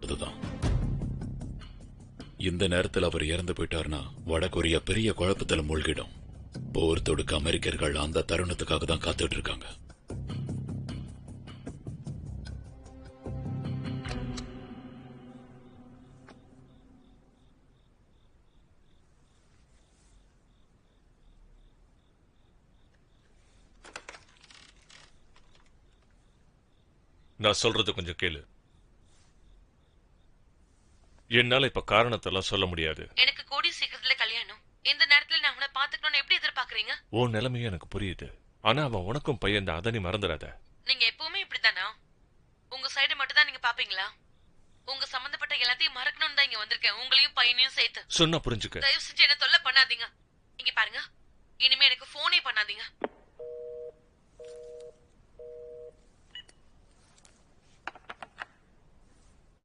நடந்ததுதான். இந்த நேரத்தில் அவர் இறந்து போயிட்டாருன்னா வடகொரியா பெரிய குழப்பத்துல மூழ்கிடும். போர் தொடுக்க அமெரிக்கர்கள் அந்த தருணத்துக்காக தான் காத்துட்டு இருக்காங்க. நான் சொல்றது கொஞ்சம் கேளு. என்னால இப்ப காரணத்தெல்லாம் சொல்ல முடியாது. எனக்கு கூடி சீக்கிரத்துல கல்யாணம். இந்த நேரத்துல நான் அவனை பாத்துக்கணும்னு எப்படி எதிர்பார்க்கறீங்க? உன் நிலைமையும் எனக்கு புரியுது. ஆனா அவன் உனக்கும் பையன் தான், அதை நீ மறந்துடாத. நீங்க எப்பவுமே இப்படிதானா? உங்க சைடு மட்டும் தான் நீங்க பாப்பீங்களா? உங்க சம்பந்தப்பட்ட எல்லாத்தையும் மறக்கணும்னு தான் இங்க வந்திருக்கேன், உங்களையும் பையனையும் சேர்த்து. சொன்னா புரிஞ்சுக்க. தயவு செஞ்சு என்ன தொல்லை பண்ணாதீங்க. இங்க பாருங்க, இனிமே எனக்கு போனே பண்ணாதீங்க.